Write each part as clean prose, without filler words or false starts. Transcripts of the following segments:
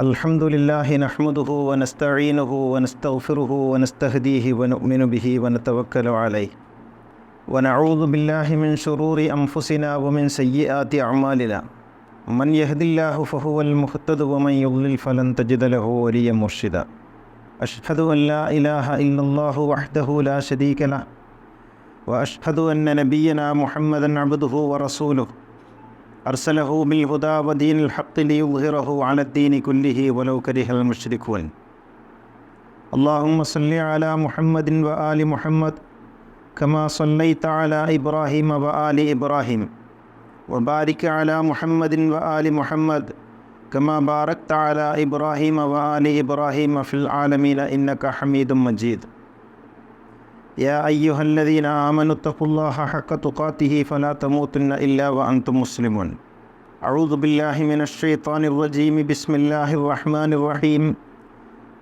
അൽഹംദുലില്ലാഹി നഹ്മദുഹു വനസ്തഈനുഹു വനസ്തഗ്ഫിറുഹു വനസ്തഹ്ദീഹി വനുഅ്മിനു ബിഹി വനതവക്കലു അലൈഹി വനഊദു ബില്ലാഹി മിൻ ശുറൂരി അൻഫുസിനാ വമിൻ സയ്യിആതി അഅ്മാലിനാ മൻ യഹ്ദില്ലാഹു ഫഹുവൽ മുഹ്തദു വമൻ യുദ്ലിൽ ഫലൻ തജിദ ലഹു വലിയ്യൻ മുർഷിദാ അഷ്ഹദു അൻ ലാ ഇലാഹ ഇല്ലല്ലാഹു വഹ്ദഹു ലാ ശരീക ലഹു വഅഷ്ഹദു അന്ന നബിയ്യനാ മുഹമ്മദൻ അബ്ദുഹു വറസൂലുഹു അർസലഹു ബിൽ ഹുദാ വദീനിൽ ഹഖ് ലിയുദ്ഹിറഹു അലദ്ദീനി കുല്ലിഹി വലൗ കരിഹൽ മുശ്രികൂൻ. അല്ലാഹുമ്മ സ്വല്ലി അലാ മുഹമ്മദിൻ വആലി മുഹമ്മദ് കമാ സ്വല്ലൈത അലാ ഇബ്രാഹീമ വആലി ഇബ്രാഹീം വബാരിക് അലാ മുഹമ്മദിൻ വആലി മുഹമ്മദ് കമാ ബാരക്ത അലാ ഇബ്രാഹീമ വആലി ഇബ്രാഹീമ ഫിൽ ആലമീന ഇന്നക ഹമീദും മജീദ്. يا أيها الذين آمنوا اتقوا الله حق تقاته فلا تموتن إلا وأنتم مسلمون. أعوذ بالله من الشيطان الرجيم. بسم الله الرحمن الرحيم.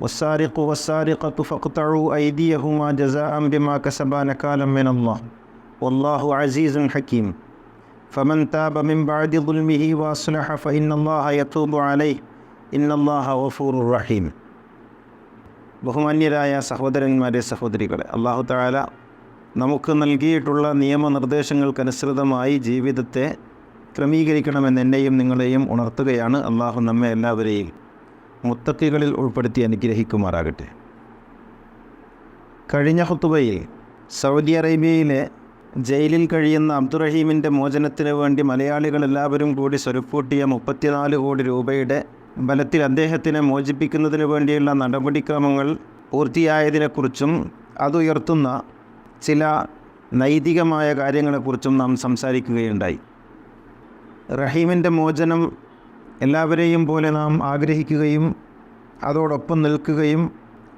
والسارق والسارقة فاقطعوا أيديهما جزاء بما كسبا نكالا من الله والله عزيز حكيم. فمن تاب من بعد ظلمه وأصلح فإن الله يتوب عليه إن الله غفور رحيم. ബഹുമാന്യരായ സഹോദരന്മാരെ, സഹോദരികളെ, അല്ലാഹു തആല നമുക്ക് നൽകിയിട്ടുള്ള നിയമനിർദ്ദേശങ്ങൾക്കനുസൃതമായി ജീവിതത്തെ ക്രമീകരിക്കണമെന്ന് എന്നെയും നിങ്ങളെയും ഉണർത്തുകയാണ്. അല്ലാഹു നമ്മെ എല്ലാവരെയും മുത്തഖികളിൽ ഉൾപ്പെടുത്തി അനുഗ്രഹിക്കുമാറാകട്ടെ. കഴിഞ്ഞ ഖുതുബയിൽ സൗദി അറേബ്യയിലെ ജയിലിൽ കഴിയുന്ന അബ്ദുറഹീമിൻ്റെ മോചനത്തിന് വേണ്ടി മലയാളികളെല്ലാവരും കൂടി സ്വരുക്കൂട്ടിയ 34 കോടി രൂപയുടെ ബലത്തിൽ അദ്ദേഹത്തിനെ മോചിപ്പിക്കുന്നതിന് വേണ്ടിയുള്ള നടപടിക്രമങ്ങൾ പൂർത്തിയായതിനെക്കുറിച്ചും അതുയർത്തുന്ന ചില നൈതികമായ കാര്യങ്ങളെക്കുറിച്ചും നാം സംസാരിക്കുകയുണ്ടായി. റഹീമിൻ്റെ മോചനം എല്ലാവരെയും പോലെ നാം ആഗ്രഹിക്കുകയും അതോടൊപ്പം നിൽക്കുകയും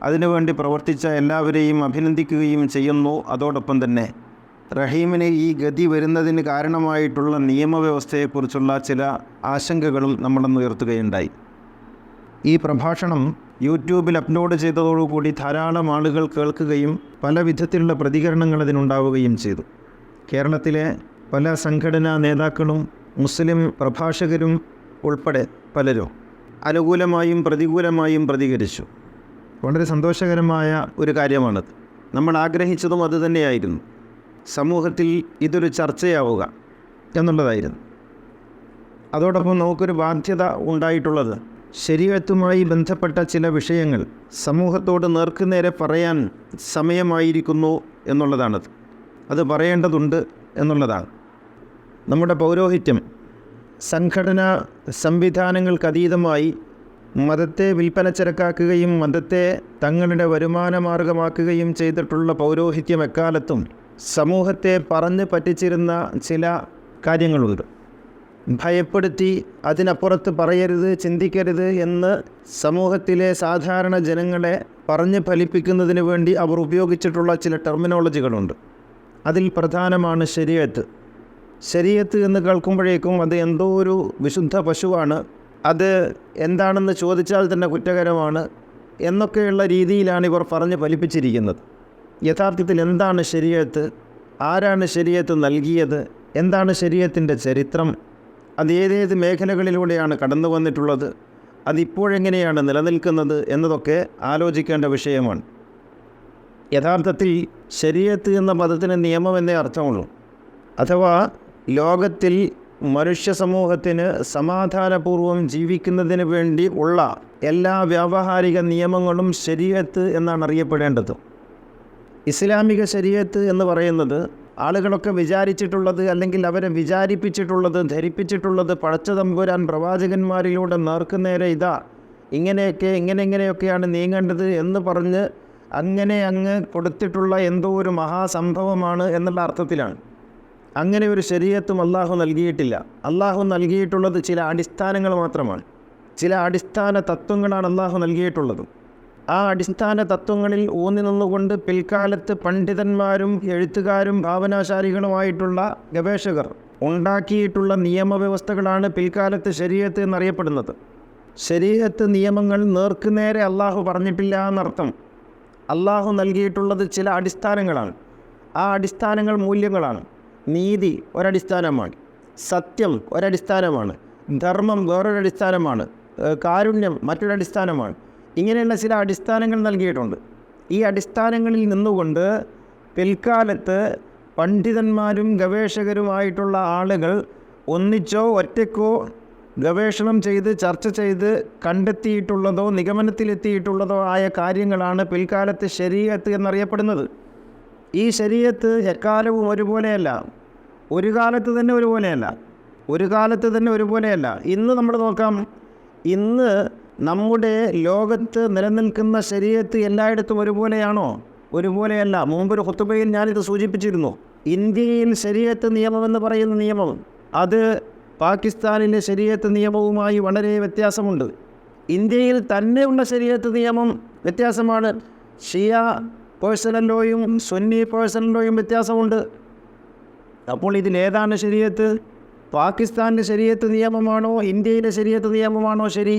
അതിനുവേണ്ടി പ്രവർത്തിച്ച എല്ലാവരെയും അഭിനന്ദിക്കുകയും ചെയ്യുന്നു. അതോടൊപ്പം തന്നെ റഹീമിന് ഈ ഗതി വരുന്നതിന് കാരണമായിട്ടുള്ള നിയമവ്യവസ്ഥയെക്കുറിച്ചുള്ള ചില ആശങ്കകളും നമ്മളൊന്ന് ഉയർത്തുകയുണ്ടായി. ഈ പ്രഭാഷണം യൂട്യൂബിൽ അപ്ലോഡ് ചെയ്തതോടുകൂടി ധാരാളം ആളുകൾ കേൾക്കുകയും പല വിധത്തിലുള്ള പ്രതികരണങ്ങൾ അതിനുണ്ടാവുകയും ചെയ്തു. കേരളത്തിലെ പല സംഘടനാ നേതാക്കളും മുസ്ലിം പ്രഭാഷകരും ഉൾപ്പെടെ പലരും അനുകൂലമായും പ്രതികൂലമായും പ്രതികരിച്ചു. വളരെ സന്തോഷകരമായ ഒരു കാര്യമാണത്. നമ്മൾ ആഗ്രഹിച്ചതും അതുതന്നെയായിരുന്നു. സമൂഹത്തിൽ ഇതൊരു ചർച്ചയാവുക എന്നുള്ളതായിരുന്നു. അതോടൊപ്പം നമുക്കൊരു ബാധ്യത ഉണ്ടായിട്ടുള്ളത് ശരീഅത്തുമായി ബന്ധപ്പെട്ട ചില വിഷയങ്ങൾ സമൂഹത്തോട് നേർക്കുനേരെ പറയാൻ സമയമായിരിക്കുന്നു എന്നുള്ളതാണത്. അത് പറയേണ്ടതുണ്ട് എന്നുള്ളതാണ്. നമ്മുടെ പൗരോഹിത്യം സംഘടനാ സംവിധാനങ്ങൾക്കതീതമായി മതത്തെ വിൽപ്പനച്ചരക്കാക്കുകയും മതത്തെ തങ്ങളുടെ വരുമാന മാർഗമാക്കുകയും ചെയ്തിട്ടുള്ള പൗരോഹിത്യം എക്കാലത്തും സമൂഹത്തെ പറഞ്ഞ് പറ്റിച്ചിരുന്ന ചില കാര്യങ്ങളുണ്ട്. ഭയപ്പെടുത്തി അതിനപ്പുറത്ത് പറയരുത്, ചിന്തിക്കരുത് എന്ന് സമൂഹത്തിലെ സാധാരണ ജനങ്ങളെ പറഞ്ഞ് ഫലിപ്പിക്കുന്നതിന് വേണ്ടി അവർ ഉപയോഗിച്ചിട്ടുള്ള ചില ടെർമിനോളജികളുണ്ട്. അതിൽ പ്രധാനമാണ് ശരീഅത്ത്. ശരീഅത്ത് എന്ന് കേൾക്കുമ്പോഴേക്കും അത് എന്തോ ഒരു വിശുദ്ധ പശുവാണ്, അത് എന്താണെന്ന് ചോദിച്ചാൽ തന്നെ കുറ്റകരമാണ് എന്നൊക്കെയുള്ള രീതിയിലാണ് ഇവർ പറഞ്ഞ് ഫലിപ്പിച്ചിരിക്കുന്നത്. യഥാർത്ഥത്തിൽ എന്താണ് ശരീഅത്ത്? ആരാണ് ശരീഅത്ത് നൽകിയത്? എന്താണ് ശരീഅത്തിൻ്റെ ചരിത്രം? അത് ഏതേത് മേഖലകളിലൂടെയാണ് കടന്നു വന്നിട്ടുള്ളത്? അതിപ്പോഴെങ്ങനെയാണ് നിലനിൽക്കുന്നത് എന്നതൊക്കെ ആലോചിക്കേണ്ട വിഷയമാണ്. യഥാർത്ഥത്തിൽ ശരീഅത്ത് എന്ന പദത്തിന് നിയമം എന്നേ അർത്ഥമുള്ളൂ. അഥവാ ലോകത്തിൽ മനുഷ്യ സമൂഹത്തിന് സമാധാനപൂർവ്വം ജീവിക്കുന്നതിന് വേണ്ടി ഉള്ള എല്ലാ വ്യാവഹാരിക നിയമങ്ങളും ശരീഅത്ത് എന്നാണ് അറിയപ്പെടേണ്ടത്. ഇസ്ലാമിക ശരീഅത്ത് എന്ന് പറയുന്നത് ആളുകളൊക്കെ വിചാരിച്ചിട്ടുള്ളത്, അല്ലെങ്കിൽ അവരെ വിചാരിപ്പിച്ചിട്ടുള്ളത്, ധരിപ്പിച്ചിട്ടുള്ളത് പടച്ച തമ്പുരാൻ പ്രവാചകന്മാരിലൂടെ നേർക്കുനേരെ ഇതാ ഇങ്ങനെയൊക്കെയാണ് നീങ്ങേണ്ടത് എന്ന് പറഞ്ഞ് അങ്ങ് കൊടുത്തിട്ടുള്ള എന്തോ ഒരു മഹാസംഭവമാണ് എന്നുള്ള അർത്ഥത്തിലാണ്. അങ്ങനെ ഒരു ശരീഅത്തും അള്ളാഹു നൽകിയിട്ടില്ല. അള്ളാഹു നൽകിയിട്ടുള്ളത് ചില അടിസ്ഥാനങ്ങൾ മാത്രമാണ്. ചില അടിസ്ഥാന തത്വങ്ങളാണ് അള്ളാഹു നൽകിയിട്ടുള്ളത്. ആ അടിസ്ഥാന തത്വങ്ങളിൽ ഊന്നി നിന്നുകൊണ്ട് പിൽക്കാലത്ത് പണ്ഡിതന്മാരും എഴുത്തുകാരും ഭാവനാശാലികളുമായിട്ടുള്ള ഗവേഷകർ ഉണ്ടാക്കിയിട്ടുള്ള നിയമവ്യവസ്ഥകളാണ് പിൽക്കാലത്ത് ശരീഅത്ത് എന്നറിയപ്പെടുന്നത്. ശരീഅത്ത് നിയമങ്ങൾ നേർക്കുനേരെ അള്ളാഹു പറഞ്ഞിട്ടില്ല എന്നർത്ഥം. അള്ളാഹു നൽകിയിട്ടുള്ളത് ചില അടിസ്ഥാനങ്ങളാണ്. ആ അടിസ്ഥാനങ്ങൾ മൂല്യങ്ങളാണ്. നീതി ഒരടിസ്ഥാനമാണ്, സത്യം ഒരടിസ്ഥാനമാണ്, ധർമ്മം വേറൊരു അടിസ്ഥാനമാണ്, കാരുണ്യം മറ്റൊരടിസ്ഥാനമാണ്. ഇങ്ങനെയുള്ള ചില അടിസ്ഥാനങ്ങൾ നൽകിയിട്ടുണ്ട്. ഈ അടിസ്ഥാനങ്ങളിൽ നിന്നുകൊണ്ട് പിൽക്കാലത്ത് പണ്ഡിതന്മാരും ഗവേഷകരുമായിട്ടുള്ള ആളുകൾ ഒന്നിച്ചോ ഒറ്റയ്ക്കോ ഗവേഷണം ചെയ്ത് ചർച്ച ചെയ്ത് കണ്ടെത്തിയിട്ടുള്ളതോ നിഗമനത്തിലെത്തിയിട്ടുള്ളതോ ആയ കാര്യങ്ങളാണ് പിൽക്കാലത്ത് ശരീഅത്ത് എന്നറിയപ്പെടുന്നത്. ഈ ശരീഅത്ത് എക്കാലവും ഒരുപോലെയല്ല, ഒരു കാലത്ത് തന്നെ ഒരുപോലെയല്ല. ഇന്ന് നമ്മൾ നോക്കാം, ഇന്ന് നമ്മുടെ ലോകത്ത് നിലനിൽക്കുന്ന ശരീഅത്ത് എല്ലായിടത്തും ഒരുപോലെയാണോ? ഒരുപോലെയല്ല. മുമ്പൊരു ഖുതുബയിൽ ഞാനിത് സൂചിപ്പിച്ചിരുന്നു. ഇന്ത്യയിൽ ശരീഅത്ത് നിയമമെന്ന് പറയുന്ന നിയമം അത് പാകിസ്ഥാനിലെ ശരീഅത്ത് നിയമവുമായി വളരെ വ്യത്യാസമുണ്ട്. ഇന്ത്യയിൽ തന്നെയുള്ള ശരീഅത്ത് നിയമം വ്യത്യാസമാണ്. ഷിയ പേഴ്സണൽ ലോയും സുന്നി പേഴ്സണൽ ലോയും വ്യത്യാസമുണ്ട്. അപ്പോൾ ഇതിലേതാണ് ശരീഅത്ത്? പാകിസ്ഥാനിലെ ശരീഅത്ത് നിയമമാണോ ഇന്ത്യയിലെ ശരീഅത്ത് നിയമമാണോ ശരി?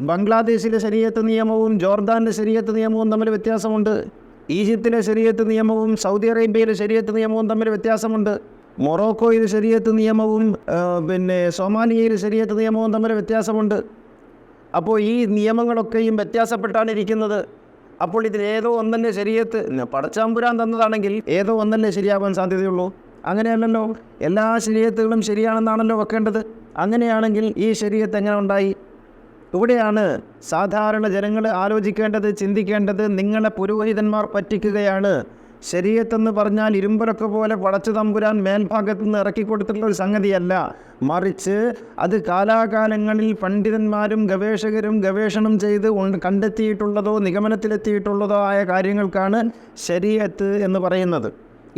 ബംഗ്ലാദേശിലെ ശരീഅത്ത് നിയമവും ജോർദാനിലെ ശരീഅത്ത് നിയമവും തമ്മിൽ വ്യത്യാസമുണ്ട്. ഈജിപ്തിലെ ശരീഅത്ത് നിയമവും സൗദി അറേബ്യയിലെ ശരീഅത്ത് നിയമവും തമ്മിൽ വ്യത്യാസമുണ്ട്. മൊറോക്കോയിലെ ശരീഅത്ത് നിയമവും സൊമാലിയയിലെ ശരീഅത്ത് നിയമവും തമ്മിൽ വ്യത്യാസമുണ്ട്. അപ്പോൾ ഈ നിയമങ്ങളൊക്കെയും വ്യത്യാസപ്പെട്ടാണ് ഇരിക്കുന്നത്. അപ്പോൾ ഇതിലേതോ ഒന്നല്ലേ ശരീഅത്ത്, പടച്ചാമ്പുരാൻ തന്നതാണെങ്കിൽ ഏതോ ഒന്നല്ലേ ശരിയാവാൻ സാധ്യതയുള്ളൂ? അങ്ങനെയല്ലല്ലോ, എല്ലാ ശരീഅത്തുകളും ശരിയാണെന്നാണല്ലോ വെക്കേണ്ടത്. അങ്ങനെയാണെങ്കിൽ ഈ ശരീഅത്ത് എങ്ങനെ ഉണ്ടായി? ഇവിടെയാണ് സാധാരണ ജനങ്ങൾ ആലോചിക്കേണ്ടത്, ചിന്തിക്കേണ്ടത്. നിങ്ങളെ പുരോഹിതന്മാർ പറ്റിക്കുകയാണ്. ശരീഅത്തെന്ന് പറഞ്ഞാൽ ഇരുമ്പലൊക്കെ പോലെ പടച്ചു തമ്പുരാൻ മേൽഭാഗത്തു നിന്ന് ഇറക്കിക്കൊടുത്തിട്ടുള്ള ഒരു സംഗതിയല്ല, മറിച്ച് അത് കാലാകാലങ്ങളിൽ പണ്ഡിതന്മാരും ഗവേഷകരും ഗവേഷണം ചെയ്ത് കണ്ടെത്തിയിട്ടുള്ളതോ നിഗമനത്തിലെത്തിയിട്ടുള്ളതോ ആയ കാര്യങ്ങൾക്കാണ് ശരീഅത്ത് എന്ന് പറയുന്നത്.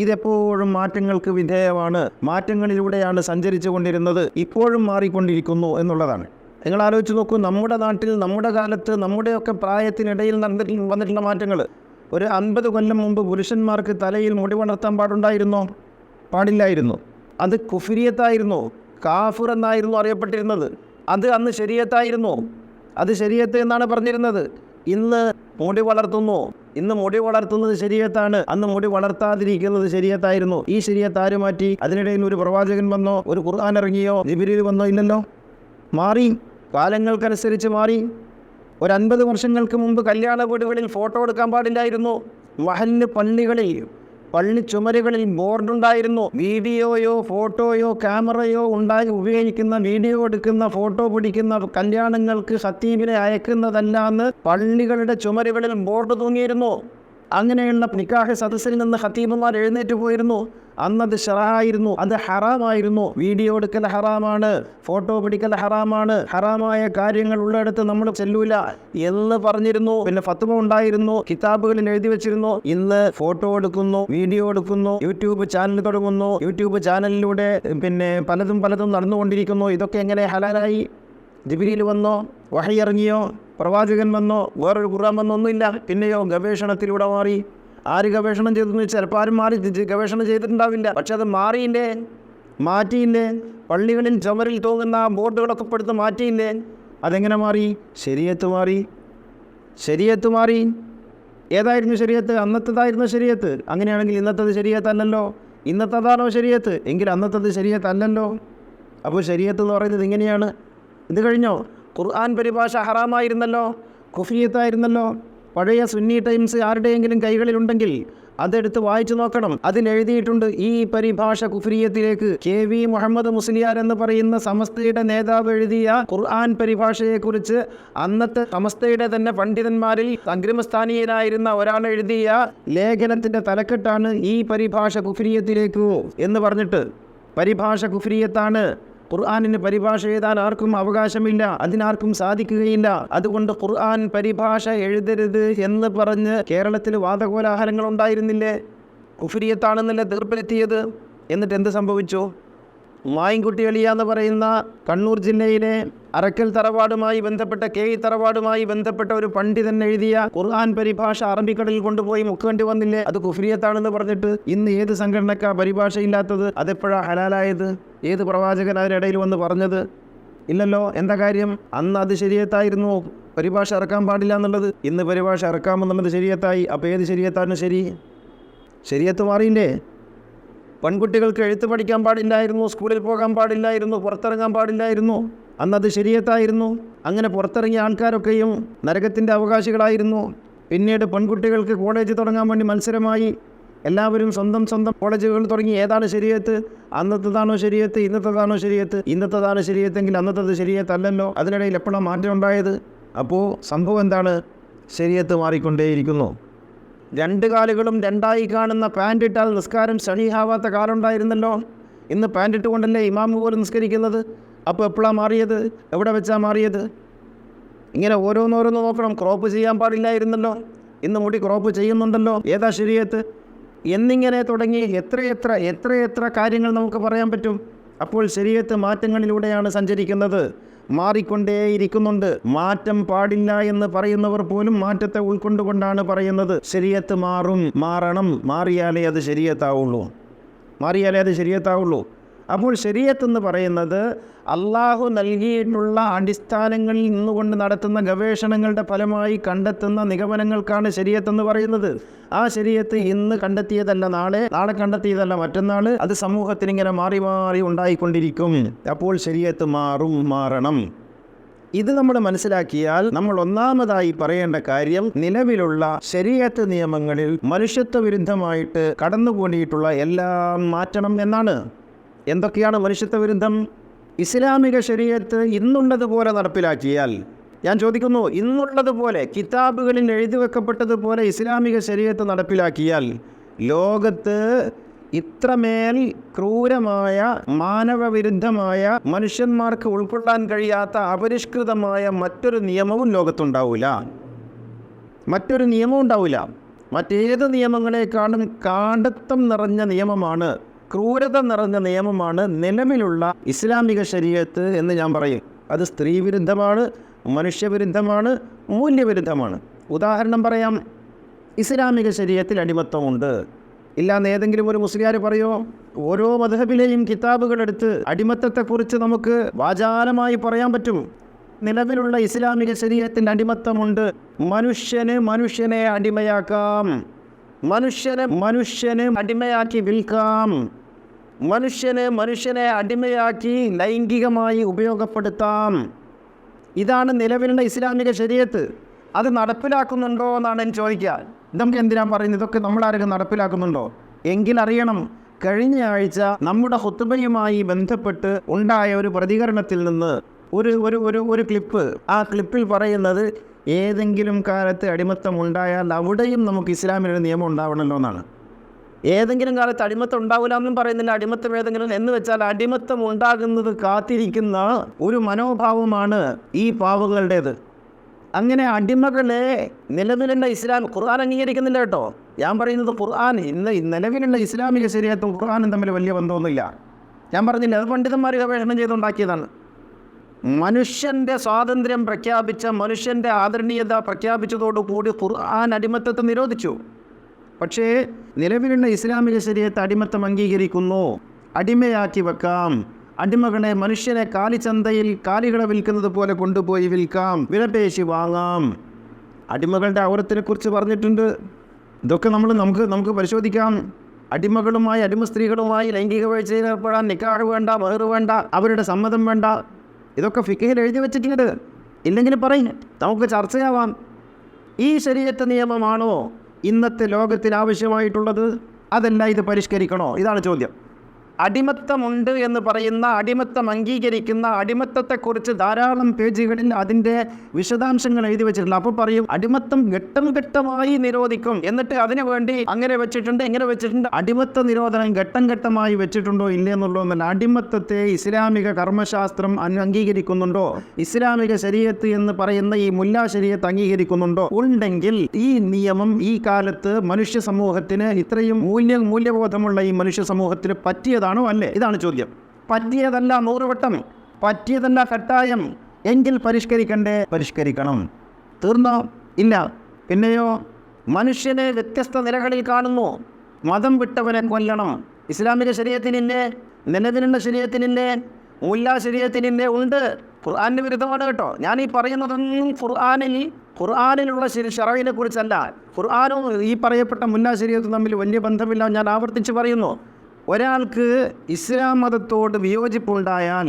ഇതെപ്പോഴും മാറ്റങ്ങൾക്ക് വിധേയമാണ്, മാറ്റങ്ങളിലൂടെയാണ് സഞ്ചരിച്ചു കൊണ്ടിരുന്നത്, ഇപ്പോഴും മാറിക്കൊണ്ടിരിക്കുന്നു എന്നുള്ളതാണ്. നിങ്ങൾ ആലോചിച്ച് നോക്കൂ, നമ്മുടെ നാട്ടിൽ നമ്മുടെ കാലത്ത് നമ്മുടെയൊക്കെ പ്രായത്തിനിടയിൽ വന്നിട്ടുള്ള മാറ്റങ്ങൾ. ഒരു 50 കൊല്ലം മുമ്പ് പുരുഷന്മാർക്ക് തലയിൽ മുടി വളർത്താൻ പാടില്ലായിരുന്നു. അത് കുഫ്രിയത്തായിരുന്നു, കാഫിർ എന്നായിരുന്നു അറിയപ്പെട്ടിരുന്നത്. അത് അന്ന് ശരീഅത്തായിരുന്നു, അത് ശരീഅത്ത് എന്നാണ് പറഞ്ഞിരുന്നത്. ഇന്ന് മുടി വളർത്തുന്നത് ശരീഅത്താണ്, അന്ന് മുടി വളർത്താതിരിക്കുന്നത് ശരീഅത്തായിരുന്നു. ഈ ശരീഅത്ത് ആര് മാറ്റി? അതിനിടയിൽ ഒരു പ്രവാചകൻ വന്നോ? ഒരു ഖുർആൻ ഇറങ്ങിയോ? ജിബ്രീൽ വന്നോ? ഇല്ലല്ലോ. മാറി, കാലങ്ങൾക്കനുസരിച്ച് മാറി. ഒരു 50 വർഷങ്ങൾക്ക് മുമ്പ് കല്യാണ വീടുകളിൽ ഫോട്ടോ എടുക്കാൻ പാടില്ലായിരുന്നു. മഹല്ല് പള്ളി ചുമരുകളിൽ ബോർഡുണ്ടായിരുന്നു. വീഡിയോയോ ഫോട്ടോയോ ക്യാമറയോ ഉപയോഗിക്കുന്ന, വീഡിയോ എടുക്കുന്ന, ഫോട്ടോ പിടിക്കുന്ന കല്യാണങ്ങൾക്ക് ഖത്തീബിനെ അയക്കുന്നതല്ലാന്ന് പള്ളികളുടെ ചുമരുകളിൽ ബോർഡ് തൂങ്ങിയിരുന്നു. അങ്ങനെയുള്ള നിക്കാഹ് സദസ്സിൽ നിന്ന് ഖത്തീബുമാർ എഴുന്നേറ്റ് പോയിരുന്നു. അന്നത് ശറഅായിരുന്നു, അത് ഹറാമായിരുന്നു. വീഡിയോ എടുക്കൽ ഹറാമാണ്, ഫോട്ടോ പിടിക്കൽ ഹറാമാണ്, ഹറാമായ കാര്യങ്ങൾ ഉള്ളിടത്ത് നമ്മൾ ചെല്ലൂല എന്ന് പറഞ്ഞിരുന്നു. പിന്നെ ഫത്വ ഉണ്ടായിരുന്നു, കിതാബുകളിൽ എഴുതി വെച്ചിരുന്നു. ഇന്ന് ഫോട്ടോ എടുക്കുന്നു, വീഡിയോ എടുക്കുന്നു, യൂട്യൂബ് ചാനൽ തുടങ്ങുന്നു, യൂട്യൂബ് ചാനലിലൂടെ പലതും നടന്നുകൊണ്ടിരിക്കുന്നു. ഇതൊക്കെ എങ്ങനെ ഹലാലായി? ജിബ്രീൽ വന്നോ? വഹി ഇറങ്ങിയോ? പ്രവാചകൻ വന്നോ? വേറൊരു ഖുർആൻ വന്നോ? ഒന്നുമില്ല. പിന്നെയോ ഗവേഷണത്തിലൂടെ മാറി. ആര് ഗവേഷണം ചെയ്തെന്ന് വെച്ചാൽ ചിലപ്പോൾ ആരും ഗവേഷണം ചെയ്തിട്ടുണ്ടാവില്ല. പക്ഷെ അത് മാറ്റിയില്ലേ? പള്ളികളിൽ ചുമരിൽ തൂങ്ങുന്ന ബോർഡുകളൊക്കെ പെടുത്ത് മാറ്റിയില്ലേ? അതെങ്ങനെ മാറി? ശരീഅത്ത് മാറി. ഏതായിരുന്നു ശരീഅത്ത്? അന്നത്തേതായിരുന്നു ശരീഅത്ത്. അങ്ങനെയാണെങ്കിൽ ഇന്നത്തത് ശരീഅത്ത് അല്ലല്ലോ. ഇന്നത്തതാണോ ശരീഅത്ത്? എങ്കിൽ അന്നത്തത് ശരീഅത്ത് അല്ലല്ലോ. അപ്പോൾ ശരീഅത്ത് എന്ന് പറയുന്നത് ഇങ്ങനെയാണ്. ഇത് കഴിഞ്ഞോ? ഖുർആൻ പരിഭാഷ ഹറാമായിരുന്നല്ലോ, കുഫ്രിയത്തായിരുന്നല്ലോ. പഴയ സുന്നി ടൈംസ് ആരുടെയെങ്കിലും കൈകളിലുണ്ടെങ്കിൽ അതെടുത്ത് വായിച്ചു നോക്കണം. അതിലെഴുതിയിട്ടുണ്ട് ഈ പരിഭാഷ കുഫ്രിയത്തിലേക്ക്. KV മുഹമ്മദ് മുസ്ലിയാർ എന്ന് പറയുന്ന സമസ്തയുടെ നേതാവ് എഴുതിയ ഖുർആൻ പരിഭാഷയെക്കുറിച്ച് അന്നത്തെ സമസ്തയുടെ തന്നെ പണ്ഡിതന്മാരിൽ അഗ്രിമസ്ഥാനീയനായിരുന്ന ഒരാൾ എഴുതിയ ലേഖനത്തിൻ്റെ തലക്കെട്ടാണ് ഈ പരിഭാഷ കുഫ്രിയത്തിലേക്ക് എന്ന് പറഞ്ഞിട്ട്. പരിഭാഷ കുഫ്രിയത്താണ്. ഖുർആനിന് പരിഭാഷ എഴുതാൻ ആർക്കും അവകാശമില്ല, അതിനാർക്കും സാധിക്കുകയില്ല. അതുകൊണ്ട് ഖുർആൻ പരിഭാഷ എഴുതരുത് എന്ന് പറഞ്ഞ് കേരളത്തിൽ വാദകോലാഹലങ്ങൾ ഉണ്ടായിരുന്നില്ലേ? കുഫ്രിയത്താണെന്നല്ലേ തീർപ്പിലെത്തിയത്. എന്നിട്ട് എന്ത് സംഭവിച്ചു? മായിൻകുട്ടി അലിയ എന്ന് പറയുന്ന കണ്ണൂർ ജില്ലയിലെ അറക്കൽ തറവാടുമായി ബന്ധപ്പെട്ട തറവാടുമായി ബന്ധപ്പെട്ട ഒരു പണ്ഡിതൻ എഴുതിയ ഖുർആൻ പരിഭാഷ അറബിക്കടലിൽ കൊണ്ടുപോയി മുക്കേണ്ടി വന്നില്ലേ? അത് കുഫ്രിയത്താണെന്ന് പറഞ്ഞിട്ട്. ഇന്ന് ഏത് സംഘടനക്കാ പരിഭാഷ ഇല്ലാത്തത്? അതെപ്പോഴാ ഹലാലായത്? ഏത് പ്രവാചകൻ അതിനിടയിൽ വന്ന് പറഞ്ഞത്? ഇല്ലല്ലോ. എന്താ കാര്യം? അന്ന് അത് ശരീഅത്തായിരുന്നു, പരിഭാഷ ഇറക്കാൻ പാടില്ല എന്നുള്ളത്. ഇന്ന് പരിഭാഷ ഇറക്കാമെന്നുള്ളത് ശരീഅത്തായി. അപ്പോൾ ഏത് ശരീഅത്താണ് ശരി? ശരീഅത്ത് മാറിയില്ലേ? പെൺകുട്ടികൾക്ക് എഴുത്ത് പഠിക്കാൻ പാടില്ലായിരുന്നു, സ്കൂളിൽ പോകാൻ പാടില്ലായിരുന്നു, പുറത്തിറങ്ങാൻ പാടില്ലായിരുന്നു. അന്നത് ശരീഅത്തായിരുന്നു. അങ്ങനെ പുറത്തിറങ്ങിയ ആൾക്കാരൊക്കെയും നരകത്തിൻ്റെ അവകാശികളായിരുന്നു. പിന്നീട് പെൺകുട്ടികൾക്ക് കോളേജ് തുടങ്ങാൻ വേണ്ടി മത്സരമായി. എല്ലാവരും സ്വന്തം കോളേജുകൾ തുടങ്ങി. ഏതാണ് ശരീഅത്ത്? അന്നത്തേതാണോ ശരീഅത്ത്? ഇന്നത്തേതാണോ ശരീഅത്ത്? ഇന്നത്തേതാണ് ശരീഅത്തെങ്കിൽ അന്നത്തേത് ശരീഅത്തല്ലല്ലോ. അതിനിടയിൽ എപ്പോഴാണ് മാറ്റം ഉണ്ടായത്? അപ്പോൾ സംഭവം എന്താണ്? ശരീഅത്ത് മാറിക്കൊണ്ടേയിരിക്കുന്നു. രണ്ട് കാലുകളും രണ്ടായി കാണുന്ന പാൻ്റ് ഇട്ടാൽ നിസ്കാരം സഹീഹാവാത്ത കാലം ഉണ്ടായിരുന്നല്ലോ. ഇന്ന് പാൻ്റ് ഇട്ടുകൊണ്ടല്ലേ ഇമാം പോലും നിസ്കരിക്കുന്നത്. അപ്പോൾ എപ്പോഴാണ് മാറിയത്? എവിടെ വെച്ചാൽ മാറിയത്? ഇങ്ങനെ ഓരോന്നോരോന്ന് നോക്കണം. ക്രോപ്പ് ചെയ്യാൻ പാടില്ലായിരുന്നല്ലോ, ഇന്ന് മുടി ക്രോപ്പ് ചെയ്യുന്നുണ്ടല്ലോ. ഏതാ ശരീഅത്ത്? എന്നിങ്ങനെ തുടങ്ങി എത്രയെത്ര കാര്യങ്ങൾ നമുക്ക് പറയാൻ പറ്റും. അപ്പോൾ ശരീഅത്ത് മാറ്റങ്ങളിലൂടെയാണ് സഞ്ചരിക്കുന്നത്, മാറിക്കൊണ്ടേയിരിക്കുന്നുണ്ട്. മാറ്റം പാടില്ല എന്ന് പറയുന്നവർ പോലും മാറ്റത്തെ ഉൾക്കൊണ്ടുകൊണ്ടാണ് പറയുന്നത്. ശരീഅത്ത് മാറണം, മാറിയാലേ അത് ശരീഅത്താവുള്ളൂ. അപ്പോൾ ശരീഅത്ത് എന്ന് പറയുന്നത് അള്ളാഹു നൽകിയിട്ടുള്ള അടിസ്ഥാനങ്ങളിൽ നിന്നുകൊണ്ട് നടത്തുന്ന ഗവേഷണങ്ങളുടെ ഫലമായി കണ്ടെത്തുന്ന നിഗമനങ്ങൾക്കാണ് ശരീഅത്ത് എന്ന് പറയുന്നത്. ആ ശരീഅത്ത് ഇന്ന് കണ്ടെത്തിയതല്ല, നാളെ കണ്ടെത്തിയതല്ല മറ്റന്നാൾ. അത് സമൂഹത്തിൽ ഇങ്ങനെ മാറി ഉണ്ടായിക്കൊണ്ടിരിക്കും. അപ്പോൾ ശരീഅത്ത് മാറണം. ഇത് നമ്മൾ മനസ്സിലാക്കിയാൽ നമ്മൾ ഒന്നാമതായി പറയേണ്ട കാര്യം, നിലവിലുള്ള ശരീഅത്ത് നിയമങ്ങളിൽ മനുഷ്യത്വ വിരുദ്ധമായിട്ട് കടന്നുകൂടിയിട്ടുള്ള എല്ലാം മാറ്റണം എന്നാണ്. എന്തൊക്കെയാണ് മനുഷ്യത്വ വിരുദ്ധം? ഇസ്ലാമിക ശരീഅത്ത് ഇന്നുള്ളതുപോലെ നടപ്പിലാക്കിയാൽ, ഞാൻ ചോദിക്കുന്നു, ഇന്നുള്ളതുപോലെ കിതാബുകളിൽ എഴുതി വെക്കപ്പെട്ടതുപോലെ ഇസ്ലാമിക ശരീഅത്ത് നടപ്പിലാക്കിയാൽ ലോകത്ത് ഇത്രമേൽ ക്രൂരമായ, മാനവവിരുദ്ധമായ, മനുഷ്യന്മാർക്ക് ഉൾക്കൊള്ളാൻ കഴിയാത്ത അപരിഷ്കൃതമായ മറ്റൊരു നിയമവും ലോകത്തുണ്ടാവില്ല. മറ്റേത് നിയമങ്ങളെക്കാളും കാടത്തം നിറഞ്ഞ നിയമമാണ്, ക്രൂരത നിറഞ്ഞ നിയമമാണ് നിലവിലുള്ള ഇസ്ലാമിക ശരീഅത്ത് എന്ന് ഞാൻ പറയും. അത് സ്ത്രീ വിരുദ്ധമാണ്, മനുഷ്യവിരുദ്ധമാണ്, മൂല്യവിരുദ്ധമാണ്. ഉദാഹരണം പറയാം. ഇസ്ലാമിക ശരീഅത്തിൽ അടിമത്തമുണ്ട് ഇല്ലാന്ന് ഏതെങ്കിലും ഒരു മുസ്ലിയാർ പറയുമോ? ഓരോ മദ്ഹബിലെയും കിതാബുകളെടുത്ത് അടിമത്തത്തെക്കുറിച്ച് നമുക്ക് വാചാലമായി പറയാൻ പറ്റും. നിലവിലുള്ള ഇസ്ലാമിക ശരീഅത്തിൽ അടിമത്തമുണ്ട്. മനുഷ്യനെ അടിമയാക്കാം, മനുഷ്യനെ അടിമയാക്കി വിൽക്കാം, മനുഷ്യനെ അടിമയാക്കി ലൈംഗികമായി ഉപയോഗപ്പെടുത്താം. ഇതാണ് നിലവിലുള്ള ഇസ്ലാമിക ശരീഅത്ത്. അത് നടപ്പിലാക്കുന്നുണ്ടോ എന്നാണ് എനിക്ക് ചോദിക്കുക. നമുക്ക് എന്തിനാ പറയുന്നത്? ഇതൊക്കെ നമ്മളാരൊക്കെ നടപ്പിലാക്കുന്നുണ്ടോ? എങ്കിൽ അറിയണം, കഴിഞ്ഞ ആഴ്ച നമ്മുടെ ഖുത്ബയുമായി ബന്ധപ്പെട്ട് ഉണ്ടായ ഒരു പ്രതികരണത്തിൽ നിന്ന് ഒരു ക്ലിപ്പ്, ആ ക്ലിപ്പിൽ പറയുന്നത് ഏതെങ്കിലും കാലത്ത് അടിമത്തം ഉണ്ടായാൽ അവിടെയും നമുക്ക് ഇസ്ലാമിലൊരു നിയമം ഉണ്ടാവണമല്ലോ എന്നാണ്. ഏതെങ്കിലും കാലത്ത് അടിമത്തം ഉണ്ടാവില്ല എന്നും പറയുന്നില്ല. അടിമത്തം ഏതെങ്കിലും എന്ന് വെച്ചാൽ അടിമത്തം ഉണ്ടാകുന്നത് കാത്തിരിക്കുന്ന ഒരു മനോഭാവമാണ് ഈ പാവങ്ങളുടേത്. അങ്ങനെ അടിമകളെ നിലവിലുള്ള ഖുർആൻ അംഗീകരിക്കുന്നില്ല കേട്ടോ. ഞാൻ പറയുന്നത് ഖുർആൻ, ഇന്ന് നിലവിലുള്ള ഇസ്ലാമിക ശരീഅത്തും ഖുർആനും തമ്മിൽ വലിയ ബന്ധമൊന്നുമില്ല. ഞാൻ പറഞ്ഞില്ല, അത് പണ്ഡിതന്മാർ ഗവേഷണം ചെയ്തുണ്ടാക്കിയതാണ്. മനുഷ്യൻ്റെ സ്വാതന്ത്ര്യം പ്രഖ്യാപിച്ച, മനുഷ്യൻ്റെ ആദരണീയത പ്രഖ്യാപിച്ചതോടുകൂടി ഖുർആൻ അടിമത്തത്തെ നിരോധിച്ചു. പക്ഷേ നിലവിലുള്ള ഇസ്ലാമിക ശരീഅത്ത് അടിമത്തം അംഗീകരിക്കുന്നു. അടിമയാക്കി വെക്കാം. അടിമകളെ മനുഷ്യനെ കാലിച്ചന്തയിൽ കാലികളെ വിൽക്കുന്നത് പോലെ കൊണ്ടുപോയി വിൽക്കാം, വിലപേശി വാങ്ങാം. അടിമകളുടെ ഔറത്തിനെക്കുറിച്ച് പറഞ്ഞിട്ടുണ്ട്. ഇതൊക്കെ നമുക്ക് പരിശോധിക്കാം. അടിമകളുമായി, അടിമ സ്ത്രീകളുമായി ലൈംഗിക വീഴ്ചയിൽ ഏർപ്പെടാൻ നിക്കാഹ് വേണ്ട, മഹർ വേണ്ട, അവരുടെ സമ്മതം വേണ്ട. ഇതൊക്കെ ഫിഖ്ഹിൽ എഴുതി വെച്ചിട്ടുണ്ട്. ഇല്ലെങ്കിൽ പറയും, നമുക്ക് ചർച്ചയാവാം. ഈ ശരീഅത്ത് നിയമമാണോ ഇന്നത്തെ ലോകത്തിന് ആവശ്യമായിട്ടുള്ളത്? അതല്ല, ഇത് പരിഷ്കരിക്കണോ? ഇതാണ് ചോദ്യം. അടിമത്തമുണ്ട് എന്ന് പറയുന്ന, അടിമത്തം അംഗീകരിക്കുന്ന, അടിമത്തത്തെക്കുറിച്ച് ധാരാളം പേജുകളിൽ അതിൻ്റെ വിശദാംശങ്ങൾ എഴുതി വെച്ചിട്ടുണ്ട്. അപ്പോൾ പറയും അടിമത്തം ഘട്ടം ഘട്ടമായി നിരോധിക്കും, എന്നിട്ട് അതിനു വേണ്ടി അങ്ങനെ വെച്ചിട്ടുണ്ട്, ഇങ്ങനെ വെച്ചിട്ടുണ്ട്. അടിമത്ത നിരോധനം ഘട്ടം ഘട്ടമായി വെച്ചിട്ടുണ്ടോ ഇല്ലെന്നുള്ളതൊന്നല്ല. അടിമത്തത്തെ ഇസ്ലാമിക കർമ്മശാസ്ത്രം അംഗീകരിക്കുന്നുണ്ടോ? ഇസ്ലാമിക ശരീഅത്ത് എന്ന് പറയുന്ന ഈ മുല്ലാ ശരീഅത്ത് അംഗീകരിക്കുന്നുണ്ടോ? ഉണ്ടെങ്കിൽ ഈ നിയമം ഈ കാലത്ത് മനുഷ്യ സമൂഹത്തിന്, ഇത്രയും മൂല്യബോധമുള്ള ഈ മനുഷ്യ സമൂഹത്തിന് പറ്റിയതാണോ അല്ലേ? ഇതാണ് ചോദ്യം. പറ്റിയതല്ല 100 വട്ടം, പറ്റിയതല്ല കട്ടായം. എങ്കിൽ പരിഷ്കരിക്കണം. തീർന്നോ? ഇല്ല. പിന്നെയോ, മനുഷ്യനെ വ്യത്യസ്ത നിലകളിൽ കാണുന്നു. മതം വിട്ടവനെ കൊല്ലണം. ഇസ്ലാമിക ശരീഅത്തിനില്ലേ, നിലവിലുള്ള ശരീഅത്തിനില്ലേ, മുല്ലാ ശരീഅത്തിനില്ലേ? ഉണ്ട്. ഖുർആനിന് വിരുദ്ധമാണ് കേട്ടോ. ഞാൻ ഈ പറയുന്നതൊന്നും ഖുർആനിലുള്ള ശറഇനെ കുറിച്ചല്ല. ഖുർആനും ഈ പറയപ്പെട്ട മുല്ലാ ശരീഅത്തും തമ്മിൽ വലിയ ബന്ധമില്ല. ഞാൻ ആവർത്തിച്ച് പറയുന്നു, ഒരാൾക്ക് ഇസ്ലാം മതത്തോട് വിയോജിപ്പുണ്ടായാൽ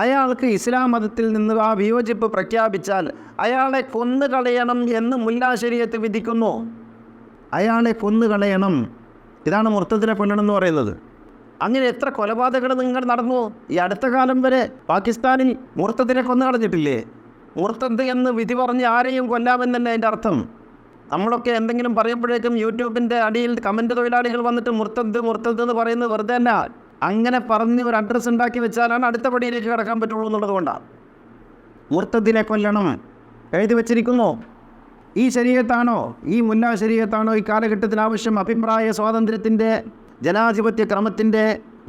അയാൾക്ക് ഇസ്ലാം മതത്തിൽ നിന്ന് ആ വിയോജിപ്പ് പ്രഖ്യാപിച്ചാൽ അയാളെ കൊന്നുകളയണം എന്ന് മുല്ലാ ശരീഅത്ത് വിധിക്കുന്നു. അയാളെ കൊന്നുകളയണം. ഇതാണ് മുർത്തദിനെ കൊല്ലണം എന്ന് പറയുന്നത്. അങ്ങനെ എത്ര കൊലപാതകങ്ങൾ നിങ്ങൾ നടന്നു? ഈ അടുത്ത കാലം വരെ പാകിസ്ഥാനിൽ മുർത്തദിനെ കൊന്നു കളഞ്ഞിട്ടില്ലേ? മുർത്തദ് എന്ന് വിധി പറഞ്ഞ് ആരെയും കൊല്ലാമെന്നല്ലേ അതിൻ്റെ അർത്ഥം. നമ്മളൊക്കെ എന്തെങ്കിലും പറയുമ്പോഴേക്കും യൂട്യൂബിൻ്റെ അടിയിൽ കമൻറ്റ് തൊഴിലാളികൾ വന്നിട്ട് മുർത്തദ് മുർത്തദ് എന്ന് പറയുന്നത് വെറുതെ അല്ല. അങ്ങനെ പറഞ്ഞ് ഒരു അഡ്രസ്സ് ഉണ്ടാക്കി വെച്ചാലാണ് അടുത്ത പടിയിലേക്ക് കിടക്കാൻ പറ്റുള്ളൂ എന്നുള്ളത് കൊണ്ടാണ്. മുർത്തദിനെ കൊല്ലണം എഴുതി വച്ചിരിക്കുന്നു. ഈ ശരീഅത്താണോ, ഈ മുല്ലാ ശരീഅത്താണോ ഈ കാലഘട്ടത്തിൽ ആവശ്യം? അഭിപ്രായ സ്വാതന്ത്ര്യത്തിൻ്റെ, ജനാധിപത്യ ക്രമത്തിൻ്റെ,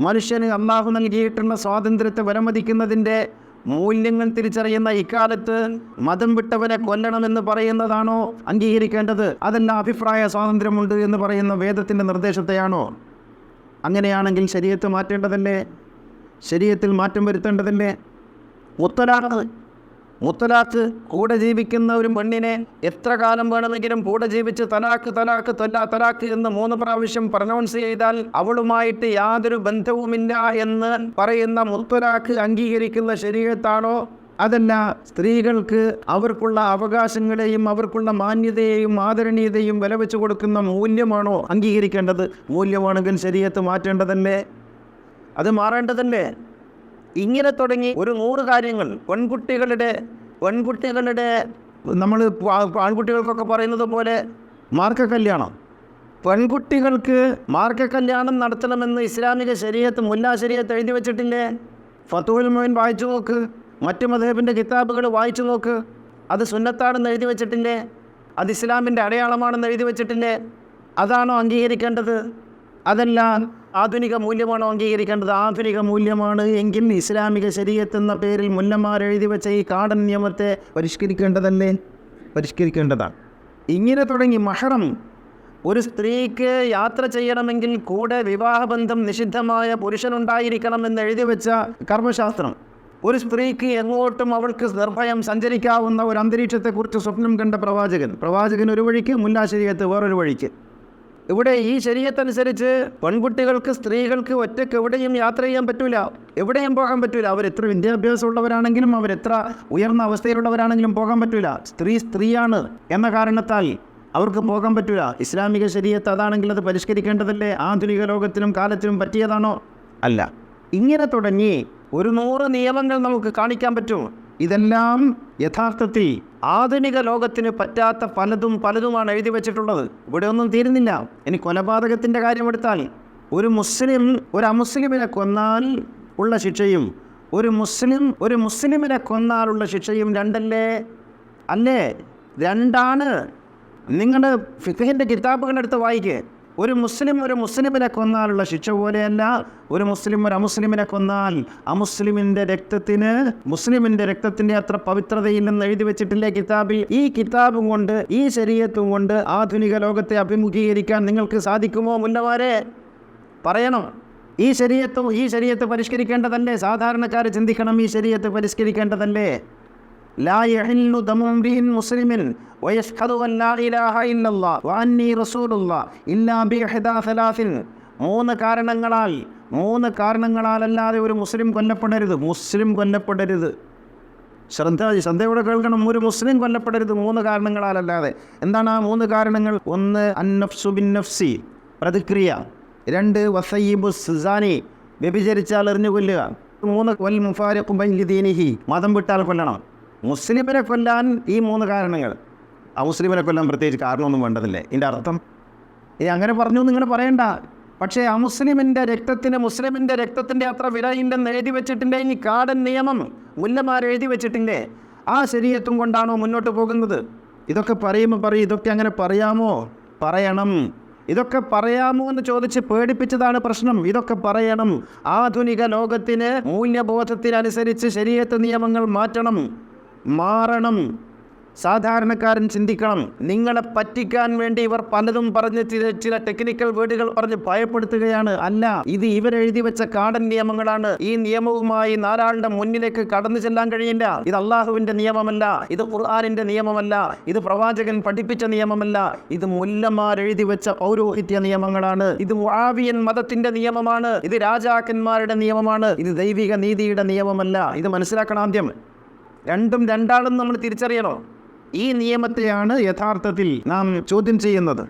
മനുഷ്യന് അള്ളാഹു നൽകിയിട്ടുള്ള സ്വാതന്ത്ര്യത്തെ വിലമതിക്കുന്നതിൻ്റെ മൂല്യങ്ങൾ തിരിച്ചറിയുന്ന ഇക്കാലത്ത് മതം വിട്ടവനെ കൊല്ലണമെന്ന് പറയുന്നതാണോ അംഗീകരിക്കേണ്ടത്? അതല്ല അഭിപ്രായ സ്വാതന്ത്ര്യമുണ്ട് എന്ന് പറയുന്ന വേദത്തിൻ്റെ നിർദ്ദേശത്തെയാണോ? അങ്ങനെയാണെങ്കിൽ ശരീഅത്ത് മാറ്റേണ്ടതല്ലേ? ശരീഅത്തിൽ മാറ്റം വരുത്തേണ്ടതല്ലേ? മുത്തലാഖ് കൂടെ ജീവിക്കുന്ന ഒരു പെണ്ണിനെ എത്ര കാലം വേണമെങ്കിലും കൂടെ ജീവിച്ച് തലാഖ് എന്ന് 3 പ്രാവശ്യം പ്രൊനൗൺസ് ചെയ്താൽ അവളുമായിട്ട് യാതൊരു ബന്ധവുമില്ല എന്ന് പറയുന്ന മുത്തലാഖ് അംഗീകരിക്കുന്ന ശരീഅത്താണോ? അതല്ല സ്ത്രീകൾക്ക് അവർക്കുള്ള അവകാശങ്ങളെയും അവർക്കുള്ള മാന്യതയെയും ആദരണീയതയും വില വെച്ച് കൊടുക്കുന്ന മൂല്യമാണോ അംഗീകരിക്കേണ്ടത്? മൂല്യമാണെങ്കിൽ ശരീഅത്ത് മാറ്റേണ്ടതല്ലേ? അത് മാറേണ്ടതല്ലേ? ഇങ്ങനെ തുടങ്ങി ഒരു 100 കാര്യങ്ങൾ. പെൺകുട്ടികളുടെ നമ്മൾ ആൺകുട്ടികൾക്കൊക്കെ പറയുന്നത് പോലെ മാർഗകല്യാണം, പെൺകുട്ടികൾക്ക് മാർഗകല്യാണം നടത്തണമെന്ന് ഇസ്ലാമിക ശരീഅത്ത്, മുല്ലാ ശരീഅത്ത് എഴുതി വച്ചിട്ടില്ലേ? ഫതുഹുൽ മുഈൻ വായിച്ചു നോക്ക്, മറ്റ് മദ്ഹബിൻ്റെ കിതാബുകൾ വായിച്ചു നോക്ക്. അത് സുന്നത്താണെന്ന് എഴുതി വച്ചിട്ടില്ലേ? അത് ഇസ്ലാമിൻ്റെ അടയാളമാണെന്ന് എഴുതി വച്ചിട്ടില്ലേ? അതാണോ അംഗീകരിക്കേണ്ടത്? അതല്ല ആധുനിക മൂല്യമാണോ അംഗീകരിക്കേണ്ടത്? ആധുനിക മൂല്യമാണ് എങ്കിൽ ഇസ്ലാമിക ശരീഅത്ത് എന്ന പേരിൽ മുല്ലമാരെഴുതി വെച്ച ഈ കാടൻ നിയമത്തെ പരിഷ്കരിക്കേണ്ടതല്ലേ? പരിഷ്കരിക്കേണ്ടതാണ്. ഇങ്ങനെ തുടങ്ങി മഹ്റം, ഒരു സ്ത്രീക്ക് യാത്ര ചെയ്യണമെങ്കിൽ കൂടെ വിവാഹബന്ധം നിഷിദ്ധമായ പുരുഷനുണ്ടായിരിക്കണമെന്ന് എഴുതി വെച്ച കർമ്മശാസ്ത്രം, ഒരു സ്ത്രീക്ക് എങ്ങോട്ടും അവൾക്ക് നിർഭയം സഞ്ചരിക്കാവുന്ന ഒരു അന്തരീക്ഷത്തെക്കുറിച്ച് സ്വപ്നം കണ്ട പ്രവാചകൻ ഒരു വഴിക്ക്, മുല്ലാ ശരീഅത്ത് വേറൊരു വഴിക്ക്. ഇവിടെ ഈ ശരീഅത്തനുസരിച്ച് പെൺകുട്ടികൾക്ക്, സ്ത്രീകൾക്ക് ഒറ്റയ്ക്ക് എവിടെയും യാത്ര ചെയ്യാൻ പറ്റില്ല, എവിടെയും പോകാൻ പറ്റില്ല. അവരെത്ര വിദ്യാഭ്യാസമുള്ളവരാണെങ്കിലും അവരെത്ര ഉയർന്ന അവസ്ഥയിലുള്ളവരാണെങ്കിലും പോകാൻ പറ്റില്ല. സ്ത്രീയാണ് എന്ന കാരണത്താൽ അവർക്ക് പോകാൻ പറ്റില്ല. ഇസ്ലാമിക ശരീഅത്ത് അതാണെങ്കിൽ അത് പരിഷ്കരിക്കേണ്ടതല്ലേ? ആധുനിക ലോകത്തിനും കാലത്തിനും പറ്റിയതാണോ? അല്ല. ഇങ്ങനെ തുടങ്ങി ഒരു 100 നിയമങ്ങൾ നമുക്ക് കാണിക്കാൻ പറ്റും. ഇതെല്ലാം യഥാർത്ഥത്തിൽ ആധുനിക ലോകത്തിന് പറ്റാത്ത പലതുമാണ് എഴുതി വച്ചിട്ടുള്ളത്. ഇവിടെ ഒന്നും തീരുന്നില്ല. ഇനി കൊലപാതകത്തിൻ്റെ കാര്യമെടുത്താൽ, ഒരു അമുസ്ലിമിനെ കൊന്നാൽ ഉള്ള ശിക്ഷയും ഒരു മുസ്ലിമിനെ കൊന്നാലുള്ള ശിക്ഷയും രണ്ടല്ലേ? അല്ലേ? രണ്ടാണ്. നിങ്ങളുടെ ഫിഖ്ഹിൻ്റെ കിതാബുകളെടുത്ത് വായിക്കേ. ഒരു മുസ്ലിമിനെ കൊന്നാലുള്ള ശിക്ഷ പോലെയല്ല ഒരു അമുസ്ലിമിനെ കൊന്നാൽ മുസ്ലിമിൻ്റെ രക്തത്തിൻ്റെ അത്ര പവിത്രതയില്ലെന്ന് എഴുതി വെച്ചിട്ടില്ലേ കിതാബിൽ? ഈ കിതാബും കൊണ്ട്, ഈ ശരീഅത്തും കൊണ്ട് ആധുനിക ലോകത്തെ അഭിമുഖീകരിക്കാൻ നിങ്ങൾക്ക് സാധിക്കുമോ? മുല്ലമാരെ പറയണം. ഈ ശരീഅത്ത് പരിഷ്കരിക്കേണ്ടതല്ലേ? സാധാരണക്കാർ ചിന്തിക്കണം, ഈ ശരീഅത്ത് പരിഷ്കരിക്കേണ്ടതല്ലേ? ലാ യഹില്ലു ദമു ഇംറിഇൻ മുസ്ലിമിൻ വയശ്ഹദു അൻ ലാ ഇലാഹ ഇല്ലല്ലാഹ് വഅന്നി റസൂലുള്ളാഹ് ഇല്ലാ ബിഇഹ്ദാ സലാസിൻ. 3 കാരണങ്ങളാലല്ലാതെ ഒരു മുസ്ലിം കൊല്ലപ്പെടരുത്. ശ്രദ്ധയോടെ കേൾക്കണം. ഒരു മുസ്ലിം കൊല്ലപ്പെടരുത് 3 കാരണങ്ങളാലല്ലാതെ. എന്താണ് ആ 3 കാരണങ്ങൾ? 1 അന്നഫ്സു ബിൻ നഫ്സി, പ്രതിക്രിയ. 2 വസയ്യിബു സുസാനി, വ്യഭിചരിച്ചാൽ എറിഞ്ഞു കൊല്ലുക. 3 വൽ മുഫാരിഖു ബൈന ദീനിഹി, മതം വിട്ടാൽ കൊല്ലണം. മുസ്ലിമിനെ കൊല്ലാൻ ഈ 3 കാരണങ്ങൾ. അമുസ്ലിമിനെ കൊല്ലാൻ പ്രത്യേകിച്ച് കാരണമൊന്നും വേണ്ടതില്ലേ? ഇതിൻ്റെ അർത്ഥം അങ്ങനെ പറഞ്ഞു നിങ്ങനെ പറയണ്ട. പക്ഷേ മുസ്ലിമിൻ്റെ രക്തത്തിൻ്റെ അത്ര വിലയില്ലെന്ന് എഴുതി വെച്ചിട്ടില്ലേ? ഇനി കാടൻ നിയമം മുല്ലമാരെഴുതി വെച്ചിട്ടില്ലേ? ആ ശരീഅത്തും കൊണ്ടാണോ മുന്നോട്ട് പോകുന്നത്? ഇതൊക്കെ പറയുമ്പോൾ ഇതൊക്കെ അങ്ങനെ പറയാമോ? പറയണം. ഇതൊക്കെ പറയാമോ എന്ന് ചോദിച്ച് പേടിപ്പിച്ചതാണ് പ്രശ്നം. ഇതൊക്കെ പറയണം. ആധുനിക ലോകത്തിന് മൂല്യബോധത്തിനനുസരിച്ച് ശരീഅത്ത് നിയമങ്ങൾ മാറണം. സാധാരണക്കാരൻ ചിന്തിക്കണം. നിങ്ങളെ പറ്റിക്കാൻ വേണ്ടി ഇവർ പലതും പറഞ്ഞ് ചില ടെക്നിക്കൽ വേർഡുകൾ പറഞ്ഞ് ഭയപ്പെടുത്തുകയാണ്. അല്ല, ഇത് ഇവരെഴുതി വെച്ച കാടൻ നിയമങ്ങളാണ്. ഈ നിയമവുമായി നാലാളുടെ മുന്നിലേക്ക് കടന്നു ചെല്ലാൻ കഴിയില്ല. ഇത് അള്ളാഹുവിൻ്റെ നിയമമല്ല, ഇത് ഖുർആനിൻ്റെ നിയമമല്ല, ഇത് പ്രവാചകൻ പഠിപ്പിച്ച നിയമമല്ല, ഇത് മുല്ലമാർ എഴുതി വെച്ച പൗരോഹിത്യ നിയമങ്ങളാണ്. ഇത് മുആവിയൻ മതത്തിന്റെ നിയമമാണ്, ഇത് രാജാക്കന്മാരുടെ നിയമമാണ്, ഇത് ദൈവിക നീതിയുടെ നിയമമല്ല. ഇത് മനസ്സിലാക്കണം. ആദ്യം രണ്ടും രണ്ടാണെന്ന് നമ്മൾ തിരിച്ചറിയണം. ഈ നിയമത്തെയാണ് യഥാർത്ഥത്തിൽ നാം ചോദ്യം ചെയ്യുന്നത്.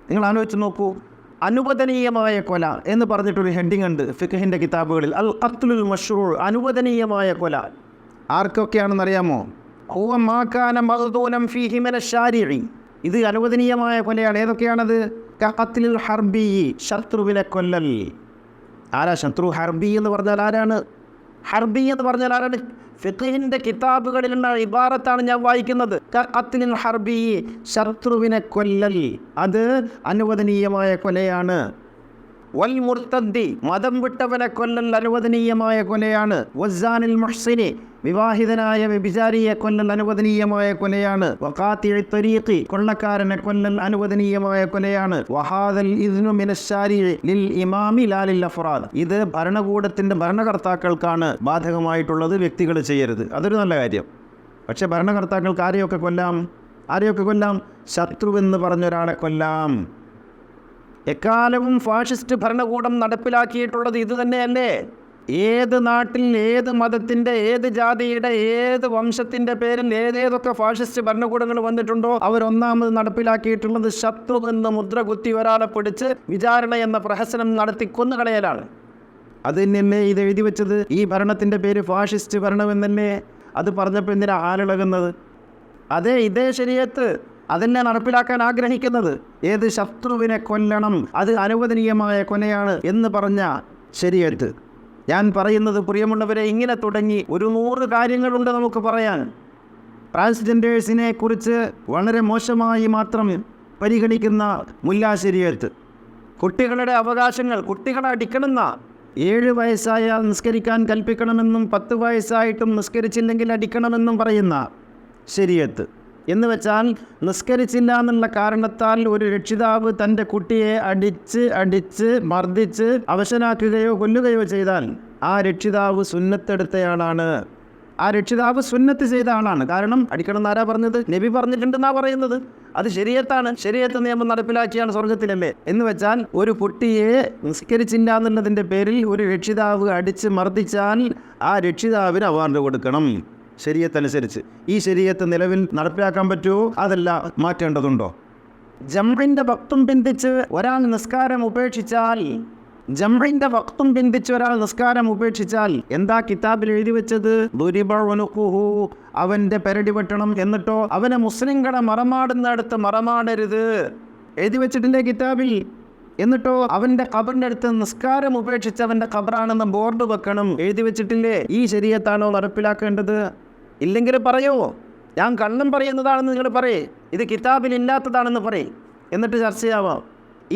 നിങ്ങൾ ആലോചിച്ച് നോക്കൂ, അനുവദനീയമായ കൊല എന്ന് പറഞ്ഞിട്ടൊരു ഹെഡിങ് ഉണ്ട് ഫിഖ്ഹിൻ്റെ കിതാബുകളിൽ. അൽ ഖത്ലുൽ മശ്റൂഉ, അനുവദനീയമായ കൊല ആർക്കൊക്കെയാണെന്നറിയാമോ? ഹുവ മാ കാന മഗ്ദൂനം ഫീഹി മിനശ് ശാരിഇ, ഇത് അനുവദനീയമായ കൊലയാണ്. ഏതൊക്കെയാണത്? ഖത്ലുൽ ഹർബി, ശത്രുവിനെ കൊല്ലൽ. ആരാ ശത്രു? ഹർബി എന്ന് പറഞ്ഞാൽ ആരാണ്? ഹർബി എന്ന് പറഞ്ഞാൽ ആരാണ്? ഫിഖ്ഹിൻ്റെ കിതാബുകളിലുള്ള ഇബാറത്താണ് ഞാൻ വായിക്കുന്നത്. ഖത്ലുൽ ഹർബി, ശത്രുവിനെ കൊല്ലൽ, അത് അനുവദനീയമായ കൊലയാണ്. വൽ മുർത്തദ്ദി, മതം വിട്ടവനെ കൊല്ലൽ അനുവദനീയമായ കൊലയാണ്. വസ്സാനിൽ മുഹ്സിനി, വിവാഹിതനായ വ്യഭിചാരിയെ കൊല്ലൽ അനുവദനീയമായ കൊലയാണ്. വഖാതിഇ ത്വരീഖി, കൊള്ളക്കാരനെ കൊല്ലൽ അനുവദനീയമായ കൊലയാണ്. വഹാദൽ ഇദ്നു മിനശ് ശാരിഇ ലിൽ ഇമാമി ലാ ലിൽ അഫ്റാദ്, ഇത് ഭരണകൂടത്തിൻ്റെ ഭരണകർത്താക്കൾക്കാണ് ബാധകമായിട്ടുള്ളത്, വ്യക്തികൾ ചെയ്യരുത്. അതൊരു നല്ല കാര്യം. പക്ഷേ ഭരണകർത്താക്കൾക്ക് ആരെയൊക്കെ കൊല്ലാം? ആരെയൊക്കെ കൊല്ലാം? ശത്രുവെന്ന് പറഞ്ഞൊരാളെ കൊല്ലാം. എക്കാലവും ഫാഷിസ്റ്റ് ഭരണകൂടം നടപ്പിലാക്കിയിട്ടുള്ളത് ഇത് തന്നെയല്ലേ? ഏത് നാട്ടിൽ ഏത് മതത്തിൻ്റെ ഏത് ജാതിയുടെ ഏത് വംശത്തിൻ്റെ പേരിൽ ഏതേതൊക്കെ ഫാഷിസ്റ്റ് ഭരണകൂടങ്ങൾ വന്നിട്ടുണ്ടോ അവരൊന്നാമത് നടപ്പിലാക്കിയിട്ടുള്ളത് ശത്രു എന്ന മുദ്ര കുത്തി ഒരാളെ പിടിച്ച് വിചാരണ എന്ന പ്രഹസനം നടത്തി കൊന്നുകളയലാണ്. അത് തന്നെയല്ലേ ഇത് എഴുതി വെച്ചത്? ഈ ഭരണത്തിൻ്റെ പേര് ഫാഷിസ്റ്റ് ഭരണമെന്നല്ലേ? അത് പറഞ്ഞപ്പോൾ എന്തിനാ ആളിളകുന്നത്? ഇതേ ശരീഅത്ത് അതന്നെ നടപ്പിലാക്കാൻ ആഗ്രഹിക്കുന്നത്. ഏത്? ശത്രുവിനെ കൊല്ലണം, അത് അനുവദനീയമായ കൊലയാണ് എന്ന് പറഞ്ഞ ശരീഅത്ത്. ഞാൻ പറയുന്നത് പ്രിയമുള്ളവരെ, ഇങ്ങനെ തുടങ്ങി ഒരു 100 കാര്യങ്ങളുണ്ട് നമുക്ക് പറയാൻ. ട്രാൻസ്ജെൻഡേഴ്സിനെ കുറിച്ച് വളരെ മോശമായി മാത്രം പരിഗണിക്കുന്ന മുല്ലാ ശരീഅത്ത്, കുട്ടികളുടെ അവകാശങ്ങൾ, കുട്ടികളെ അടിക്കണമെന്ന 7 വയസ്സായാൽ നിസ്കരിക്കാൻ കൽപ്പിക്കണമെന്നും 10 വയസ്സായിട്ടും നിസ്കരിച്ചില്ലെങ്കിൽ അടിക്കണമെന്നും പറയുന്ന ശരീഅത്ത്. എന്ന് വെച്ചാൽ നിസ്കരിച്ചില്ല എന്നുള്ള കാരണത്താൽ ഒരു രക്ഷിതാവ് തൻ്റെ കുട്ടിയെ അടിച്ച് മർദ്ദിച്ച് അവശനാക്കുകയോ കൊല്ലുകയോ ചെയ്താൽ ആ രക്ഷിതാവ് സുന്നത്തെടുത്തയാളാണ്. ആ രക്ഷിതാവ് സുന്നത്ത് ചെയ്ത ആളാണ്. കാരണം അടിക്കണം എന്നാരാ പറഞ്ഞത്? നബി പറഞ്ഞിട്ടുണ്ടെന്നാ പറയുന്നത്. അത് ശരീഅത്താണ്. ശരീഅത്ത് നിയമം നടപ്പിലാക്കിയാണ് സ്വർഗത്തിലല്ലേ. എന്ന് വെച്ചാൽ ഒരു കുട്ടിയെ നിസ്കരിച്ചില്ല എന്നുള്ളതിൻ്റെ പേരിൽ ഒരു രക്ഷിതാവ് അടിച്ച് മർദ്ദിച്ചാൽ ആ രക്ഷിതാവിന് അവാർഡ് കൊടുക്കണം ശരീഅത്തനുസരിച്ച്. ഈ ശരീഅത്ത് നിലവിൽ നടപ്പിലാക്കാൻ പറ്റുമോ? അതല്ല മാറ്റേണ്ടതുണ്ടോ? ജംഇൻ്റെ വക്തും പിന്തിച്ച് ഒരാൾ നിസ്കാരം ഉപേക്ഷിച്ചാൽ എന്താ കിതാബിൽ എഴുതി വെച്ചത്? ദുരിബ ഉനുഖുഹു, അവൻ്റെ പെരടി വെട്ടണം. എന്നിട്ടോ അവനെ മുസ്ലിങ്ങളെ മറമാടുന്നിടത്ത് മറമാടരുത് എഴുതി വെച്ചിട്ടില്ലേ കിതാബിൽ? എന്നിട്ടോ അവൻ്റെ ഖബറിൻ്റെ അടുത്ത് നിസ്കാരം ഉപേക്ഷിച്ചവൻ്റെ ഖബറാണെന്ന് ബോർഡ് വെക്കണം എഴുതി വെച്ചിട്ടില്ലേ? ഈ ശരീഅത്താണോ നടപ്പിലാക്കേണ്ടത്? ഇല്ലെങ്കിൽ പറയോ, ഞാൻ കള്ളം പറയുന്നതാണെന്ന് നിങ്ങൾ പറയേ, ഇത് കിതാബിൽ ഇല്ലാത്തതാണെന്ന് പറയേ, എന്നിട്ട് ചർച്ച ചെയ്യാവാം.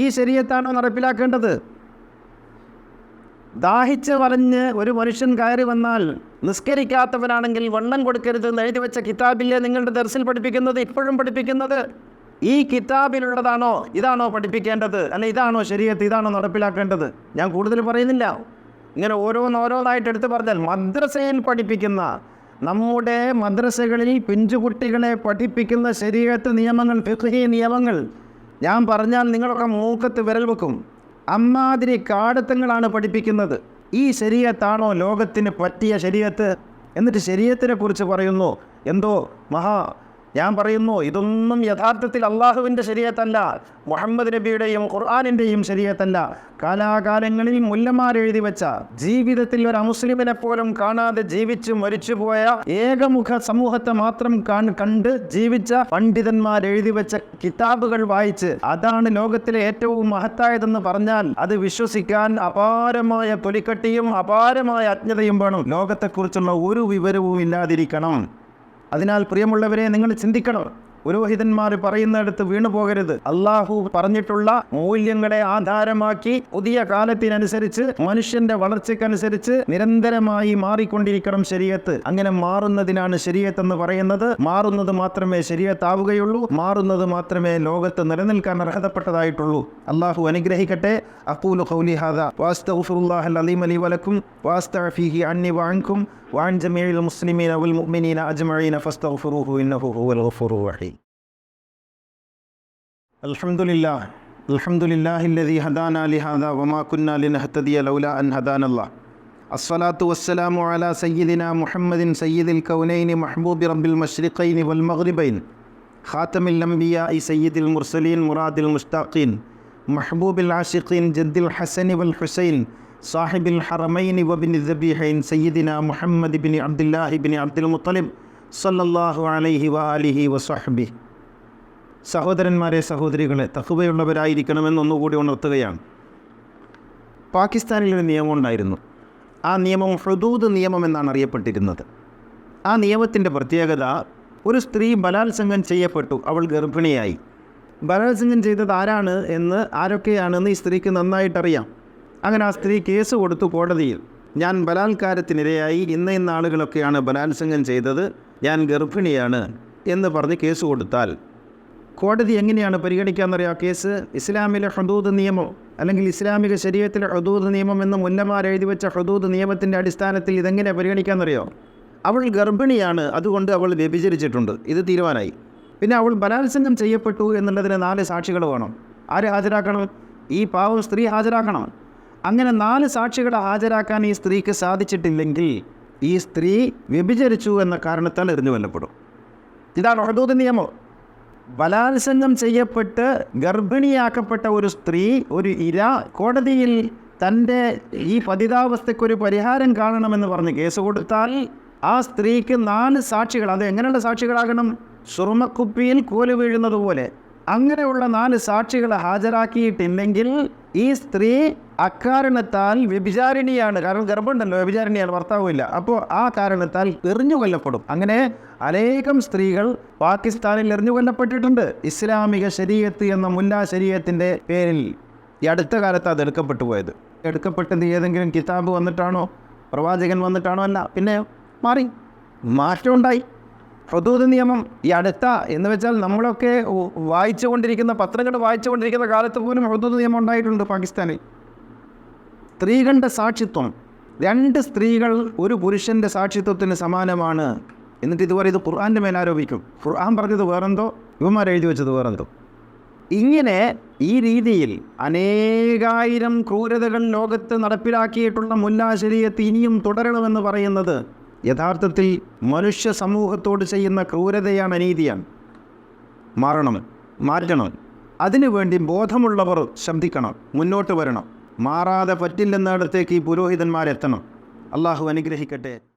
ഈ ശരീഅത്താണോ നടപ്പിലാക്കേണ്ടത്? ദാഹിച്ച് വലഞ്ഞ് ഒരു മനുഷ്യൻ കയറി വന്നാൽ നിസ്കരിക്കാത്തവനാണെങ്കിൽ വെള്ളം കൊടുക്കരുതെന്ന് എഴുതി വെച്ച കിതാബില്ലേ നിങ്ങളുടെ ദർസിൽ പഠിപ്പിക്കുന്നത്, ഇപ്പോഴും പഠിപ്പിക്കുന്നത്? ഈ കിതാബിലുള്ളതാണോ? ഇതാണോ പഠിപ്പിക്കേണ്ടത്? അല്ല ഇതാണോ ശരീഅത്ത്? ഇതാണോ നടപ്പിലാക്കേണ്ടത്? ഞാൻ കൂടുതൽ പറയുന്നില്ല. ഇങ്ങനെ ഓരോന്നായിട്ട് എടുത്ത് പറഞ്ഞാൽ മദ്രസയിൽ പഠിപ്പിക്കുന്ന, നമ്മുടെ മദ്രസകളിൽ പിഞ്ചുകുട്ടികളെ പഠിപ്പിക്കുന്ന ശരീഅത്ത് നിയമങ്ങൾ, ഫിഖ്ഹി നിയമങ്ങൾ ഞാൻ പറഞ്ഞാൽ നിങ്ങളൊക്കെ മൂക്കത്ത് വിരൽ വെക്കും. അമ്മാതിരി കാടത്തങ്ങളാണ് പഠിപ്പിക്കുന്നത്. ഈ ശരീഅത്താണോ ലോകത്തിന് പറ്റിയ ശരീഅത്ത്? എന്നിട്ട് ശരീഅത്തിനെ കുറിച്ച് പറയുന്നു എന്തോ ഞാൻ പറയുന്നു, ഇതൊന്നും യഥാർത്ഥത്തിൽ അള്ളാഹുവിൻ്റെ ശരീഅത്തല്ല, മുഹമ്മദ് നബിയുടെയും ഖുർആനിൻ്റെയും ശരീഅത്തല്ല. കാലാകാലങ്ങളിൽ മുല്ലമാരെഴുതി വെച്ച, ജീവിതത്തിൽ ഒരു അമുസ്ലിമിനെ പോലും കാണാതെ ജീവിച്ച് മരിച്ചുപോയ ഏകമുഖ സമൂഹത്തെ മാത്രം കണ്ട് ജീവിച്ച പണ്ഡിതന്മാരെഴുതി വെച്ച കിതാബുകൾ വായിച്ച് അതാണ് ലോകത്തിലെ ഏറ്റവും മഹത്തായതെന്ന് പറഞ്ഞാൽ അത് വിശ്വസിക്കാൻ അപാരമായ തൊലിക്കട്ടിയും അപാരമായ അജ്ഞതയും വേണം. ലോകത്തെക്കുറിച്ചുള്ള ഒരു വിവരവും ഇല്ലാതിരിക്കണം. അതിനാൽ പ്രിയമുള്ളവരെ, നിങ്ങൾ ചിന്തിക്കണം. പുരോഹിതന്മാർ പറയുന്നിടത്ത് വീണു പോകരുത്. അള്ളാഹു പറഞ്ഞിട്ടുള്ള മൂല്യങ്ങളെ ആധാരമാക്കി പുതിയ കാലത്തിനനുസരിച്ച് മനുഷ്യന്റെ വളർച്ചയ്ക്കനുസരിച്ച് നിരന്തരമായി മാറിക്കൊണ്ടിരിക്കണം ശരീഅത്ത്. അങ്ങനെ മാറുന്നതിനാണ് ശരീഅത്ത് എന്ന് പറയുന്നത്. മാറുന്നത് മാത്രമേ ശരീഅത്താവുകയുള്ളൂ, മാറുന്നത് മാത്രമേ ലോകത്ത് നിലനിൽക്കാൻ അർഹതപ്പെട്ടതായിട്ടുള്ളൂ. അള്ളാഹു അനുഗ്രഹിക്കട്ടെ. അഖൂലു ഖൗലി ഹാദാ വഅസ്തഗ്ഫിറുല്ലാഹൽ അലീം ലി വലക്കും വഅസ്തഗ്ഫിഹി അന്നി വഅൻകും വഅൻ ജമീഇൽ മുസ്ലിമീന വൽ മുഅ്മിനീന അജ്മഈന ഫസ്തഗ്ഫിറൂഹു ഇന്നഹു ഹുവൽ ഗഫൂറുർ റഹീം. അൽഹംദുലില്ലാഹില്ലദീ ഹദാനാ ലിഹാദാ വമാ കുന്നാ ലിനഹ്തദിയ ലൗലാ അൻ ഹദാനല്ലാഹ്. അസ്സലാത്തു വസ്സലാമു അലാ സയ്യിദിനാ മുഹമ്മദിൻ സയ്യിദിൽ കൗനൈനി മഹ്ബൂബി റബ്ബിൽ മശ്രിഖൈനി വൽ മഗ്രിബൈൻ ഖാതമിൽ അംബിയാഇ സയ്യിദിൽ മുർസലീൻ മുറാദിൽ മുസ്താഖീൻ മഹ്ബൂബിൽ ആശിഖീൻ ജദ്ദിൽ ഹസനി വൽ ഹുസൈൻ സാഹിബിൽ ഹറമൈനി വബിനി ദബീഹൈൻ സയ്യിദിനാ മുഹമ്മദ് ബിൻ അബ്ദുല്ലാഹി ബിൻ അബ്ദുൽ മുത്തലിബ് സല്ലല്ലാഹു അലൈഹി വആലിഹി വസഹ്ബിഹി. സഹോദരന്മാരെ, സഹോദരികളെ, തഖ്വയുള്ളവരായിരിക്കണമെന്നൊന്നുകൂടി ഉണർത്തുകയാണ്. പാകിസ്ഥാനിലൊരു നിയമം ഉണ്ടായിരുന്നു. ആ നിയമം ഹുദൂദ് നിയമം എന്നാണ് അറിയപ്പെട്ടിരുന്നത്. ആ നിയമത്തിൻ്റെ പ്രത്യേകത, ഒരു സ്ത്രീ ബലാത്സംഗം ചെയ്യപ്പെട്ടു, അവൾ ഗർഭിണിയായി. ബലാത്സംഗം ചെയ്തത് ആരാണ് എന്ന്, ആരൊക്കെയാണെന്ന് ഈ സ്ത്രീക്ക് നന്നായിട്ടറിയാം. അങ്ങനെ ആ സ്ത്രീ കേസ് കൊടുത്തു കോടതിയിൽ. ഞാൻ ബലാത്കാരത്തിനിരയായി, ഇന്ന ആളുകളൊക്കെയാണ് ബലാത്സംഗം ചെയ്തത്, ഞാൻ ഗർഭിണിയാണ് എന്ന് പറഞ്ഞ് കേസ് കൊടുത്താൽ കോടതി എങ്ങനെയാണ് പരിഗണിക്കാമെന്നറിയാം കേസ്? ഇസ്ലാമിലെ ഹുദൂദ് നിയമം അല്ലെങ്കിൽ ഇസ്ലാമിക ശരീഅത്തിലെ ഹുദൂദ് നിയമം എന്ന് മുല്ലമാർ എഴുതി വെച്ച ഹുദൂദ് നിയമത്തിൻ്റെ അടിസ്ഥാനത്തിൽ ഇതെങ്ങനെ പരിഗണിക്കാമെന്നറിയോ? അവൾ ഗർഭിണിയാണ്, അതുകൊണ്ട് അവൾ വ്യഭിചരിച്ചിട്ടുണ്ട്, ഇത് തീരുമാനമായി. പിന്നെ അവൾ ബലാത്സംഗം ചെയ്യപ്പെട്ടു എന്നുള്ളതിന് 4 സാക്ഷികൾ വേണം. ആര് ഹാജരാക്കണം? ഈ പാവം സ്ത്രീ ഹാജരാക്കണം. അങ്ങനെ 4 സാക്ഷികളെ ഹാജരാക്കാൻ ഈ സ്ത്രീക്ക് സാധിച്ചിട്ടില്ലെങ്കിൽ ഈ സ്ത്രീ വ്യഭിചരിച്ചു എന്ന കാരണത്താൽ എറിഞ്ഞു കൊല്ലപ്പെടും. ഇതാണ് ഹുദൂദ് നിയമം. ബലാത്സംഗം ചെയ്യപ്പെട്ട് ഗർഭിണിയാക്കപ്പെട്ട ഒരു സ്ത്രീ, ഒരു ഇര, കോടതിയിൽ തൻ്റെ ഈ പതിതാവസ്ഥയ്ക്കൊരു പരിഹാരം കാണണമെന്ന് പറഞ്ഞ് കേസ് കൊടുത്താൽ ആ സ്ത്രീക്ക് 4 സാക്ഷികൾ, അത് എങ്ങനെയുള്ള സാക്ഷികളാകണം? സുറുമക്കുപ്പിയിൽ കോല് വീഴുന്നത് പോലെ അങ്ങനെയുള്ള 4 സാക്ഷികളെ ഹാജരാക്കിയിട്ടില്ലെങ്കിൽ ഈ സ്ത്രീ അക്കാരണത്താൽ വ്യഭിചാരിണിയാണ്. കാരണം ഗർഭമുണ്ടല്ലോ, വ്യഭിചാരിണിയാണ്, ഭർത്താവുമില്ല. അപ്പോൾ ആ കാരണത്താൽ എറിഞ്ഞു കൊല്ലപ്പെടും. അങ്ങനെ അനേകം സ്ത്രീകൾ പാകിസ്ഥാനിൽ എറിഞ്ഞു കൊല്ലപ്പെട്ടിട്ടുണ്ട്. ഇസ്ലാമിക ശരീഅത്ത് എന്ന മുല്ലാ ശരീഅത്തിൻ്റെ പേരിൽ ഈ അടുത്ത കാലത്ത് അത് എടുക്കപ്പെട്ടു പോയത്. എടുക്കപ്പെട്ടത് ഏതെങ്കിലും കിതാബ് വന്നിട്ടാണോ, പ്രവാചകൻ വന്നിട്ടാണോ? അല്ല, പിന്നെ മാറ്റമുണ്ടായി. ഹുദൂദ് നിയമം ഈ അടുത്ത എന്ന് വെച്ചാൽ നമ്മളൊക്കെ വായിച്ചുകൊണ്ടിരിക്കുന്ന പത്രങ്ങൾ വായിച്ചുകൊണ്ടിരിക്കുന്ന കാലത്ത് പോലും ഹുദൂദ് നിയമം ഉണ്ടായിട്ടുണ്ട് പാകിസ്ഥാനിൽ. സ്ത്രീകളുടെ സാക്ഷിത്വം, 2 സ്ത്രീകൾ ഒരു പുരുഷൻ്റെ സാക്ഷിത്വത്തിന് സമാനമാണ്. എന്നിട്ട് ഇതുവരെ ഇത് ഖുർആൻ്റെ മേലാരോപിക്കും. ഖുർആൻ പറഞ്ഞത് വേറെന്തോ, ഇവന്മാർ എഴുതി വെച്ചത് വേറെന്തോ. ഇങ്ങനെ ഈ രീതിയിൽ അനേകായിരം ക്രൂരതകൾ ലോകത്ത് നടപ്പിലാക്കിയിട്ടുള്ള മുല്ലാ ശരീഅത്ത് ഇനിയും തുടരണമെന്ന് പറയുന്നത് യഥാർത്ഥത്തിൽ മനുഷ്യ സമൂഹത്തോട് ചെയ്യുന്ന ക്രൂരതയാണ്, അനീതിയാണ്. മാറ്റണം. അതിനുവേണ്ടി ബോധമുള്ളവർ ശബ്ദിക്കണം, മുന്നോട്ട് വരണം. മാറാതെ പറ്റില്ലെന്നിടത്തേക്ക് ഈ പുരോഹിതന്മാരെത്തണം. അള്ളാഹു അനുഗ്രഹിക്കട്ടെ.